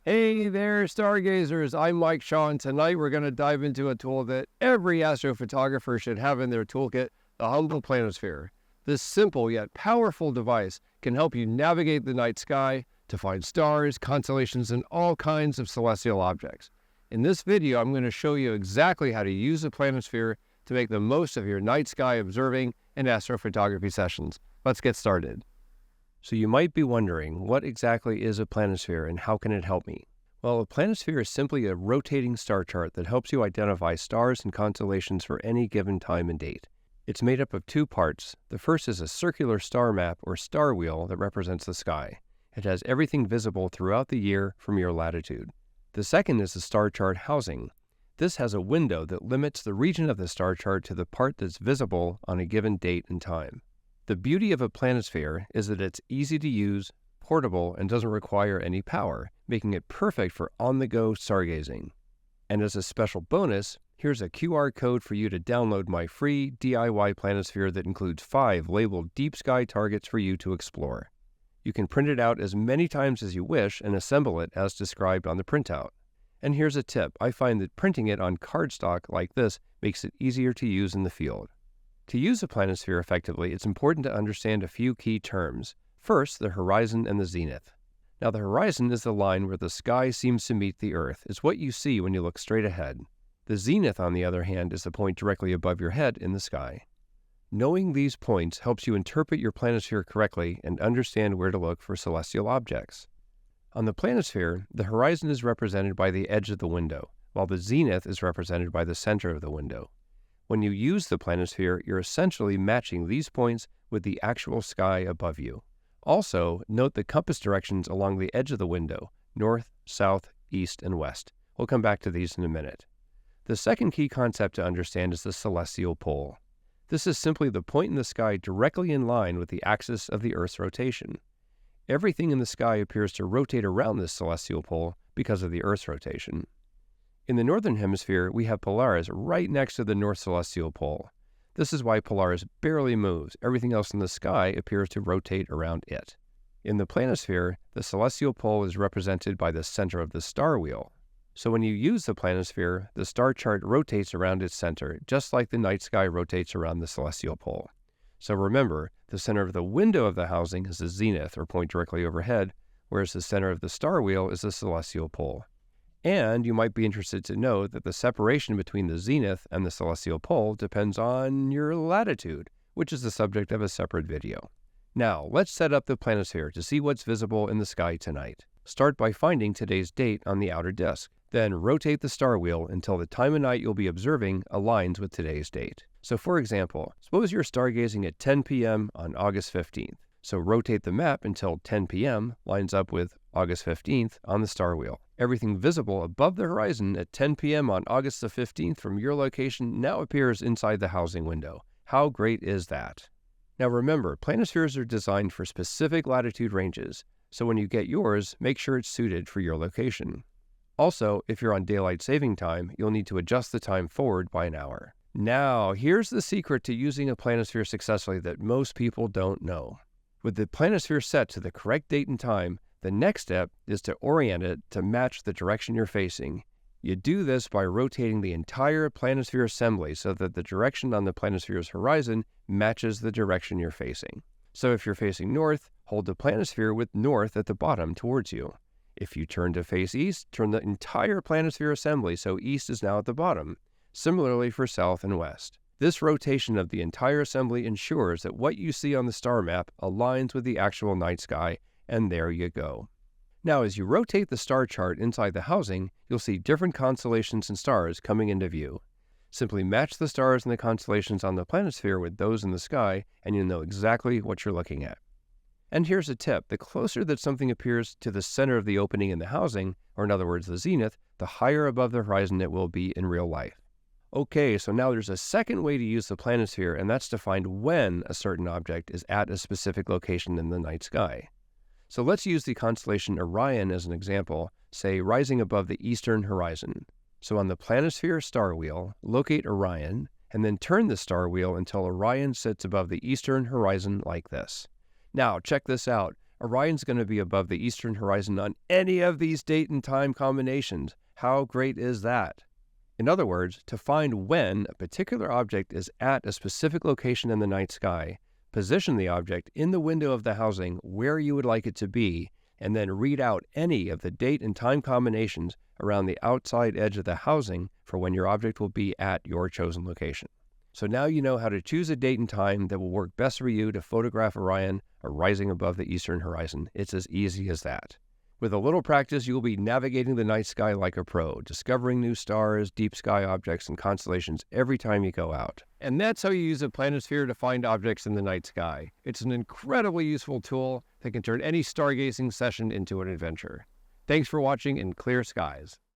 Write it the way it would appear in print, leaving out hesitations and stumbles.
Hey there, stargazers. I'm Mike Shaw, and tonight we're going to dive into a tool that every astrophotographer should have in their toolkit, the humble Planisphere. This simple yet powerful device can help you navigate the night sky to find stars, constellations, and all kinds of celestial objects. In this video, I'm going to show you exactly how to use the Planisphere to make the most of your night sky observing and astrophotography sessions. Let's get started. So you might be wondering, what exactly is a planisphere and how can it help me? Well, a planisphere is simply a rotating star chart that helps you identify stars and constellations for any given time and date. It's made up of two parts. The first is a circular star map or star wheel that represents the sky. It has everything visible throughout the year from your latitude. The second is the star chart housing. This has a window that limits the region of the star chart to the part that's visible on a given date and time. The beauty of a planisphere is that it's easy to use, portable, and doesn't require any power, making it perfect for on-the-go stargazing. And as a special bonus, here's a QR code for you to download my free DIY planisphere that includes 5 labeled deep sky targets for you to explore. You can print it out as many times as you wish and assemble it as described on the printout. And here's a tip. I find that printing it on cardstock like this makes it easier to use in the field. To use a planisphere effectively, it's important to understand a few key terms. First, the horizon and the zenith. Now, the horizon is the line where the sky seems to meet the Earth. It's what you see when you look straight ahead. The zenith, on the other hand, is the point directly above your head in the sky. Knowing these points helps you interpret your planisphere correctly and understand where to look for celestial objects. On the planisphere, the horizon is represented by the edge of the window, while the zenith is represented by the center of the window. When you use the planisphere, you're essentially matching these points with the actual sky above you. Also, note the compass directions along the edge of the window: north, south, east, and west. We'll come back to these in a minute. The second key concept to understand is the celestial pole. This is simply the point in the sky directly in line with the axis of the Earth's rotation. Everything in the sky appears to rotate around this celestial pole because of the Earth's rotation. In the northern hemisphere, we have Polaris right next to the north celestial pole. This is why Polaris barely moves. Everything else in the sky appears to rotate around it. In the planisphere, the celestial pole is represented by the center of the star wheel. So when you use the planisphere, the star chart rotates around its center, just like the night sky rotates around the celestial pole. So remember, the center of the window of the housing is the zenith, or point directly overhead, whereas the center of the star wheel is the celestial pole. And you might be interested to know that the separation between the zenith and the celestial pole depends on your latitude, which is the subject of a separate video. Now, let's set up the planisphere to see what's visible in the sky tonight. Start by finding today's date on the outer disk. Then rotate the star wheel until the time of night you'll be observing aligns with today's date. So for example, suppose you're stargazing at 10 p.m. on August 15th. So rotate the map until 10 p.m. lines up with August 15th on the star wheel. Everything visible above the horizon at 10 p.m. on August the 15th from your location now appears inside the housing window. How great is that? Now remember, planispheres are designed for specific latitude ranges, so when you get yours, make sure it's suited for your location. Also, if you're on daylight saving time, you'll need to adjust the time forward by an hour. Now, here's the secret to using a planisphere successfully that most people don't know. With the planisphere set to the correct date and time, the next step is to orient it to match the direction you're facing. You do this by rotating the entire planisphere assembly so that the direction on the planisphere's horizon matches the direction you're facing. So if you're facing north, hold the planisphere with north at the bottom towards you. If you turn to face east, turn the entire planisphere assembly so east is now at the bottom. Similarly for south and west. This rotation of the entire assembly ensures that what you see on the star map aligns with the actual night sky, and there you go. Now, as you rotate the star chart inside the housing, you'll see different constellations and stars coming into view. Simply match the stars and the constellations on the planisphere with those in the sky, and you'll know exactly what you're looking at. And here's a tip. The closer that something appears to the center of the opening in the housing, or in other words, the zenith, the higher above the horizon it will be in real life. Okay, so now there's a second way to use the planisphere, and that's to find when a certain object is at a specific location in the night sky. So let's use the constellation Orion as an example, say rising above the eastern horizon. So on the Planisphere star wheel, locate Orion, and then turn the star wheel until Orion sits above the eastern horizon like this. Now, check this out. Orion's going to be above the eastern horizon on any of these date and time combinations. How great is that? In other words, to find when a particular object is at a specific location in the night sky, position the object in the window of the housing where you would like it to be, and then read out any of the date and time combinations around the outside edge of the housing for when your object will be at your chosen location. So now you know how to choose a date and time that will work best for you to photograph Orion rising above the eastern horizon. It's as easy as that. With a little practice, you will be navigating the night sky like a pro, discovering new stars, deep sky objects, and constellations every time you go out. And that's how you use a Planisphere to find objects in the night sky. It's an incredibly useful tool that can turn any stargazing session into an adventure. Thanks for watching in clear skies.